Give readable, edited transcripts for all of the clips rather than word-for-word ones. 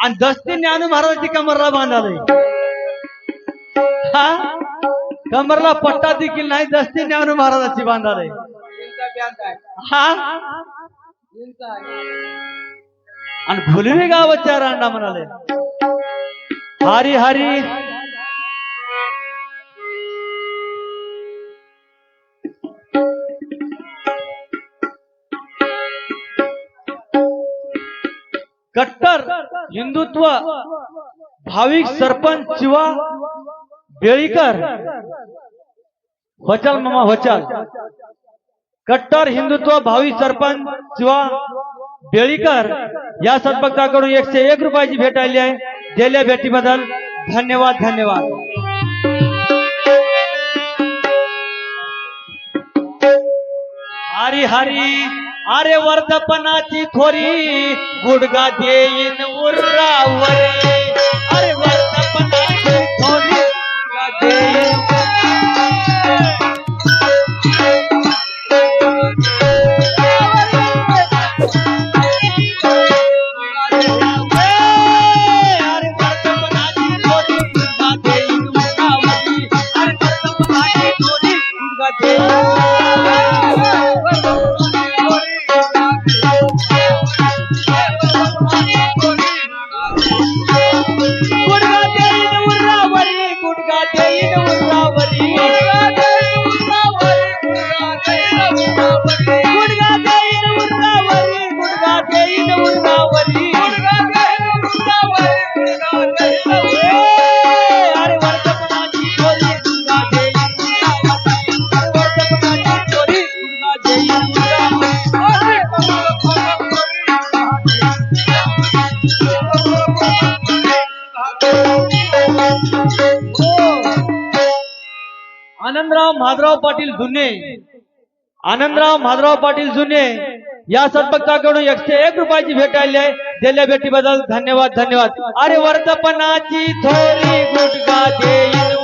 आणि दस्ती ज्ञानू महाराजांची कमरला बांधालय हा कमरला पट्टा देखील नाही दस्ती ज्ञानू महाराजांची बांधालय हा आणि भुलवी गावच्या रांडा म्हणाले हरी हरी कट्टर हिंदुत्व भाविक सरपंच शिवा बेळीकर वचल मामा वचल कट्टर हिंदुत्व भाविक सरपंच शिवा बेळीकर या सद्भक्ताकडून 101 रुपयाची भेट आली आहे. दिलेल्या भेटीबद्दल धन्यवाद धन्यवाद. हरी हरी अरे वर्धपणाची थोरी गुडगा देईन उर्रावरी अरे वर्धपणाची थोरी गुडगा देईन आनंदराव माधवराव पाटील जुने आनंदराव माधवराव पाटील जुने या सद्भक्ताकडून 101 रुपयाची भेट आली आहे. दिलेल्या भेटीबद्दल धन्यवाद धन्यवाद. अरे वर्धपणाची थोरी गुडगा देईन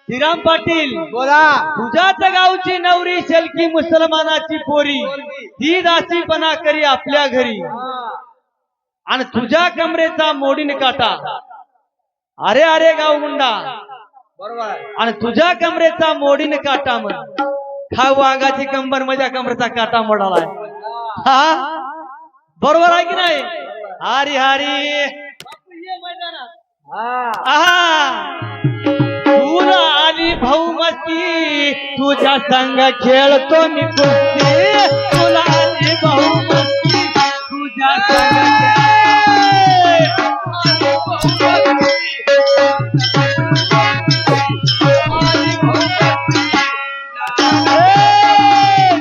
श्रीराम पाटील बोला. तुझ्याच गावची नवरी शेलकी मुसलमानाची पोरी ती दासीपणा करी आपल्या घरी आणि तुझ्या कमरेचा मोडीन काटा अरे अरे गाव गुंडा बरोबर आणि तुझ्या कमरेचा मोडीन काटा म्हण हा वाघाची कंबर माझ्या कमरेचा काटा मोडालाय हा बरोबर आहे की नाही. हरी हरी तुला आली भाऊ मस्ती तुझ्या संग खेळतो मी कुस्ती तुला आली भाऊ मस्ती तुझ्या संग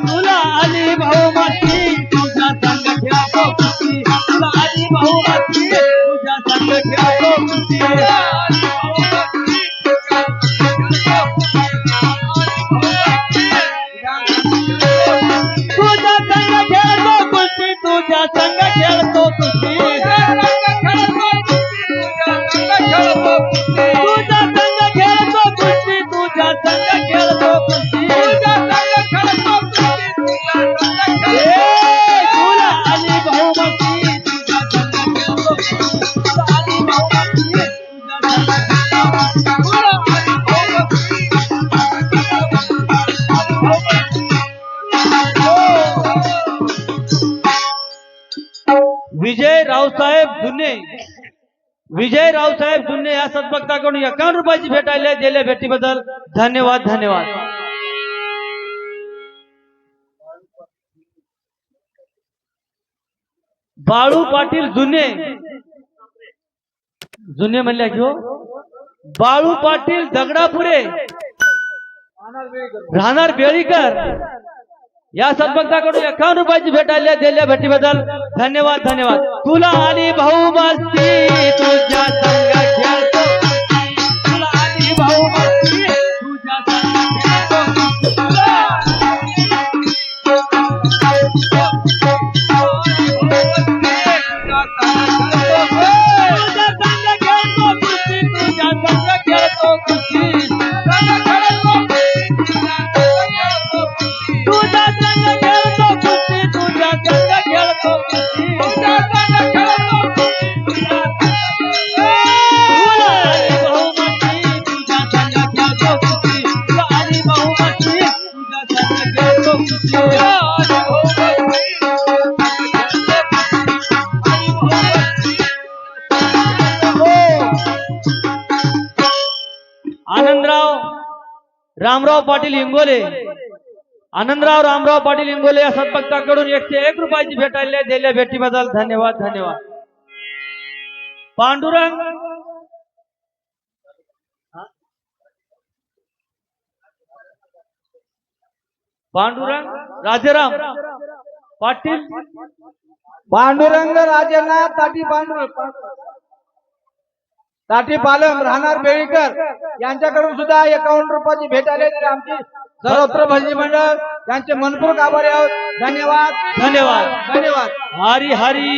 तुला आली भाऊ मस्ती तुझ्या संग खेळतो कुस्ती तुला आली भाऊ मस्ती तुझ्या संग खेळतो कुस्ती तुझ्या संग खेळतो कुस्ती तुझ्या संग खेळतो कुस्ती तुझ्या संग खेळतो कुस्ती तुला आली बहुमती तुझ्या संग खेळतो तुला आली बहुमती विजय रावसाहेब जुन्ने या सद्भक्ताकडून 51 रुपयाची भेट आली आहे. दिलेल्या भेटीबद्दल धन्यवाद धन्यवाद. बाळू पाटील जुने जुने म्हणल्या घेऊ बाळू पाटील दगडापुरे राहणार बेळीकर या सद्भक्ताकडून 51 रुपयाची भेट आली दिल्या भेटीबद्दल धन्यवाद धन्यवाद तुला आली भाऊ मस्ती तुझ्या संग खेळतो तुला आली भाऊ मस्ती तुझ्या संग खेळतो रामराव पाटील इंगोले आनंदराव रामराव पाटील इंगोले या सद्भक्ताकडून 101 रुपयाची भेट आली आहे दिल्या भेटीबद्दल धन्यवाद धन्यवाद पांडुरंग राजेराम पाटील पांडुरंग राजेनाथ ताटी पांडुरंग ताटी पालम राहणार बेळीकर यांच्याकडून सुद्धा 51 रुपयाची भेट आली तर आमची सर्वत्र भजनी मंडळ यांचे मनपूर्वक आभारी आहोत धन्यवाद धन्यवाद धन्यवाद हरी हरी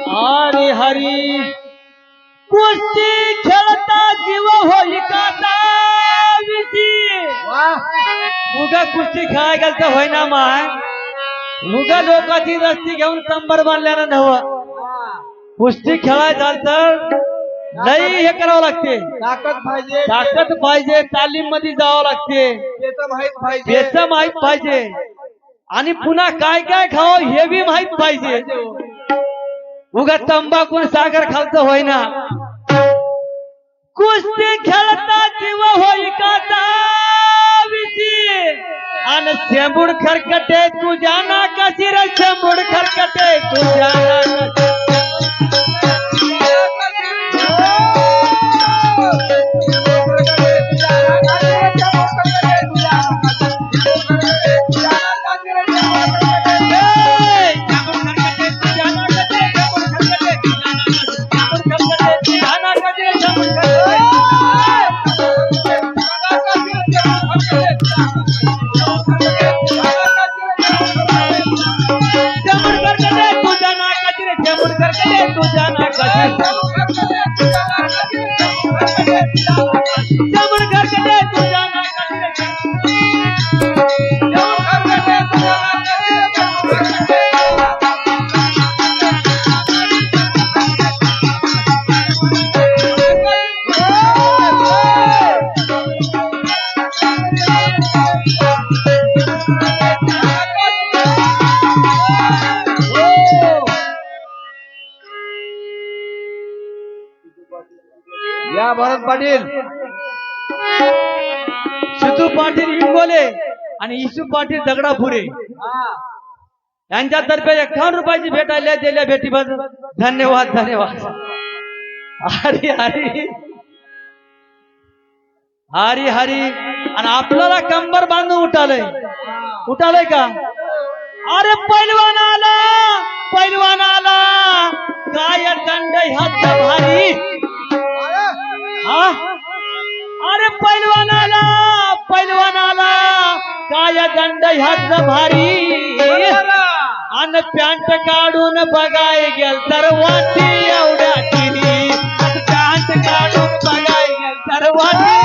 हरी हरी कुस्ती खेळता जीव होई का उगा कुस्ती खेळायला गेलं होय ना माय उगा लोकांची रस्ती घेऊन कंबर बांधल्यानं नव्ह कुस्ती खेळायला तर लई हे करावं लागते ताकद पाहिजे तालीम मध्ये जावं लागते त्याचं माहित पाहिजे आणि पुन्हा काय काय खावं हे बी माहित पाहिजे उगा तंबाखू साखर खालचं होय ना कुस्ती खेळता जीव होई का आणि शेंबूड खरकटे तुझ्या नाकाशी रे शेंबूड खरकटे तुझ्या नाकाशी या भरत पाटील सिद्धू पाटील इंगोले आणि इसू पाटील दगडापुरे यांच्यातर्फे 51 रुपयाची भेट आली दिल्या भेटीबद्दल धन्यवाद धन्यवाद हरी हरी हरी हरी आणि आपल्याला कंबर बांधून उठालय का अरे पैलवान आला काय दंड हात भारी अरे पैलवान आला काय दंड ह्याच भारी अन पॅन्ट काढून बघाय गेल तर वाटी एवढ्या पॅन्ट काढून बघाय गेल तर वाटी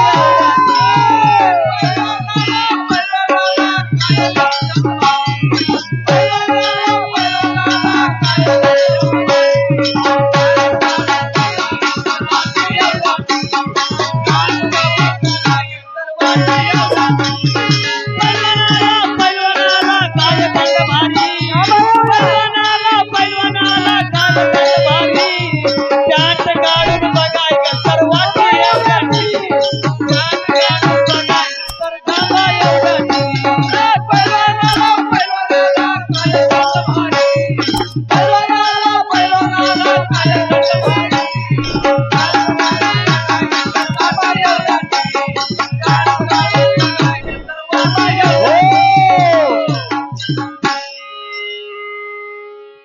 What?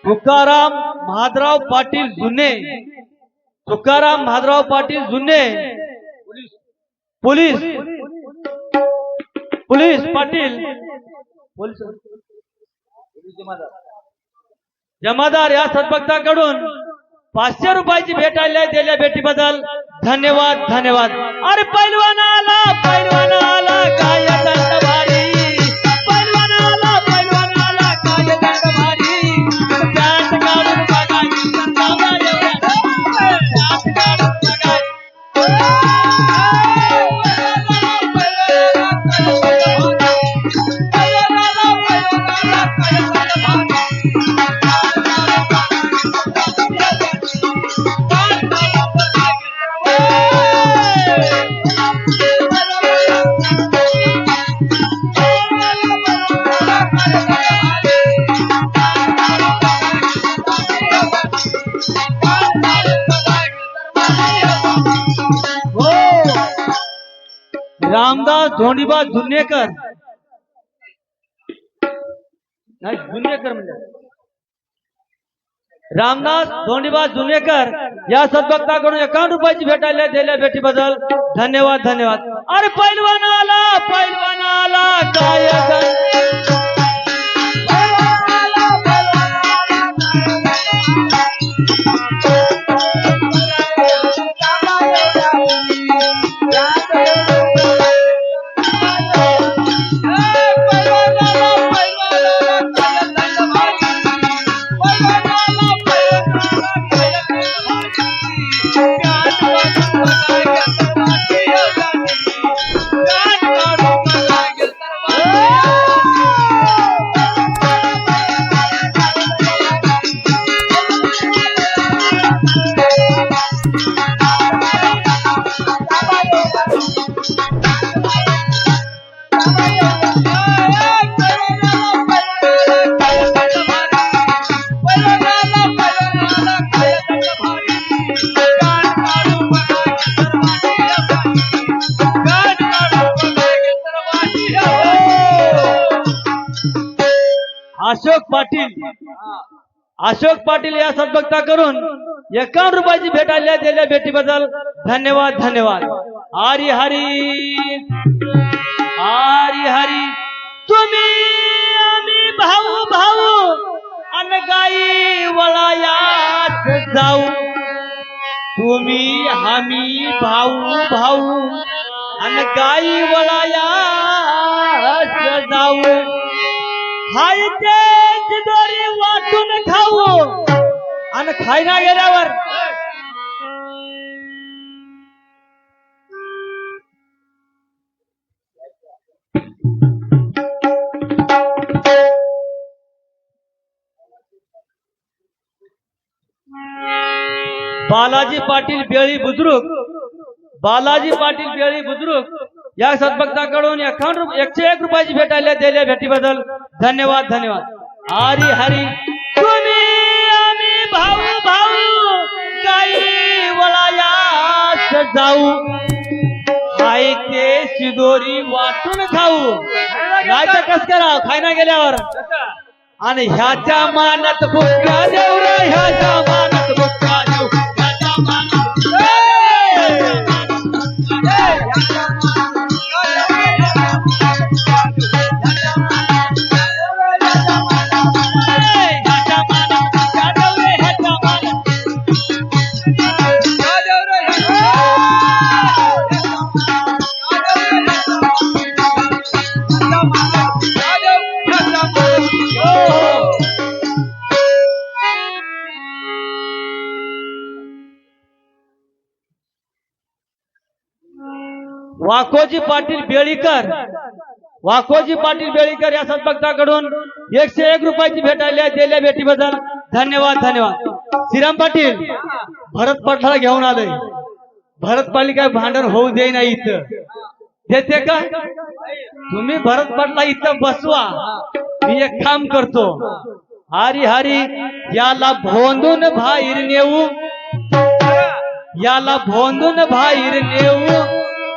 तुकाराम महादराव पाटील जुने, तुकाराम महादराव पाटील जुने, पोलीस पोलीस पाटील, पोलीस जमादार या सद्भक्ताकडून 500 रुपयाची भेट आली दिल्या भेटीबद्दल धन्यवाद धन्यवाद. अरे पैलवान आला काय दंड भारी, पैलवान आला काय दंड भारी, त्यात काढून बघायची संतावा एवढ्या, त्यात काढून रामदास धोंडीबा जुन्नेकर, नाही जुन्नेकर म्हणजे रामदास धोंडीबा जुन्नेकर या सद्भक्ताकडून 51 रुपयाची भेट आली दिल्या भेटीबद्दल धन्यवाद धन्यवाद. अरे पैलवान आला काय अशोक पाटील या सद्भक्ताकडून 51 रुपयाची भेट आली दिल्या भेटीबद्दल धन्यवाद धन्यवाद. हरी हरी हरी हरी, तुम्ही आम्ही भाऊ भाऊ अन गाई वळायात जाऊ, तुम्ही आम्ही भाऊ भाऊ अन गाई वळायात जाऊ, हाय ते दोरी वाटून खाऊ आणि खायला गेल्यावर बालाजी पाटील बेळी बुद्रुक, बालाजी पाटील बेळी बुद्रुक या सद्भक्ताकडून 101 रुपयाची भेट आली दिल्या भेटीबद्दल धन्यवाद धन्यवाद. हरी हरी, तुम्ही आम्ही भाऊ भाऊ गाई वळायात जाऊ, हाय ते शिदोरी वाटून खाऊ, राजा कस करा खायला गेल्यावर, आणि ह्याच्या मानात भुक्का देऊ रे, ह्याच्या मानात भुक्का देऊ, ह्याच्या मानात वाकोजी पाटील बेळीकर, वाकोजी पाटील बेळीकर या सद्भक्ताकडून 101 रुपयाची भेट आली दिल्या भेटीबद्दल धन्यवाद धन्यवाद. श्रीराम पाटील भरत पाटलाला घेऊन आलोय, भरत पाटील काय भांडण होऊ दे नाही इथं, देते का तुम्ही भरत पाटला इथं बसवा, मी एक काम करतो. हरी हरी, याला भोंदून बाहेर नेऊ, याला भोंदून बाहेर नेऊ,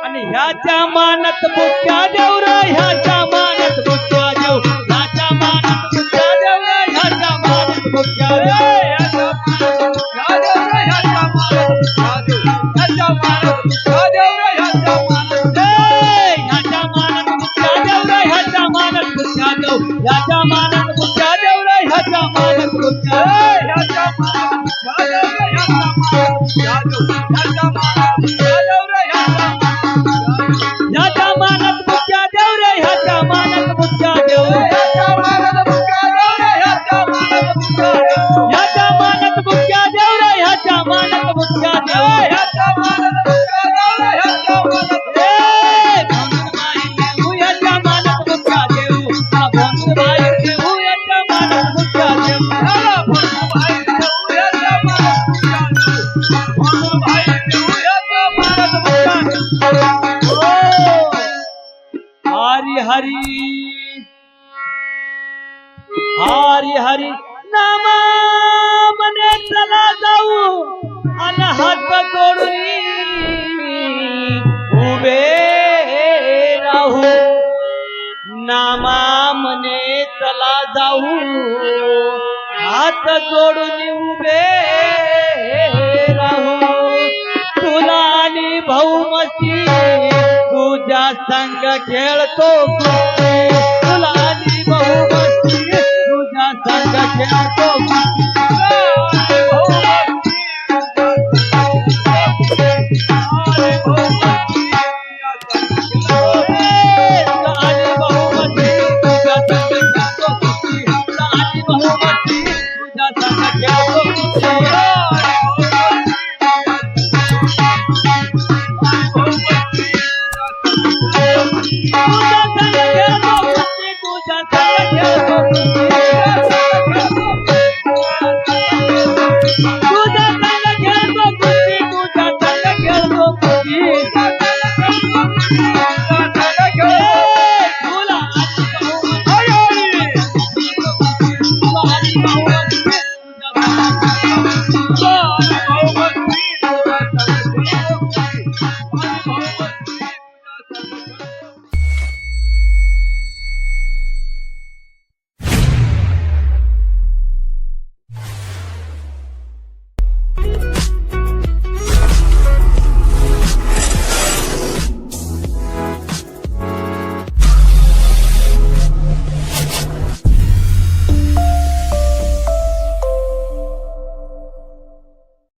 आणि ह्याच्या मानात बुक्या देऊ रे, ह्याच्या मानात बुक्या देऊ, ह्याच्या मानात बुक्या देऊ रे, ह्याच्या मानात बुक्या देऊ ह्याच्या मानात बुक्या देऊ रे ह्याच्या मानात बुक्या देऊ ह्याच्या मानात बुक्या देऊ रे ह्याच्या मानात बुक्या ह्याच्या मानात बुक्या देऊ रे ह्याच्या मानात बुक्या देऊ ह्याच्या मानात बुक्या देऊ रे ह्याच्या मानात बुक्या देऊ ह्याच्या मानात बुक्या देऊ ह्याच्या मानात बुक्या देऊ भाई देऊ ह्याच्या मानात बुक्या देऊ हरी हरी हरी हरी नामा मने चला जाऊ आणि हात जोडून उभे राहू नामा मने चला जाऊ हात जोडून उभे राहू तुला आणि भाऊ मस्ती तुझ्या संग खेळतो कुस्ती तुला आणि भाऊ मस्ती तुझ्या संग खेळतो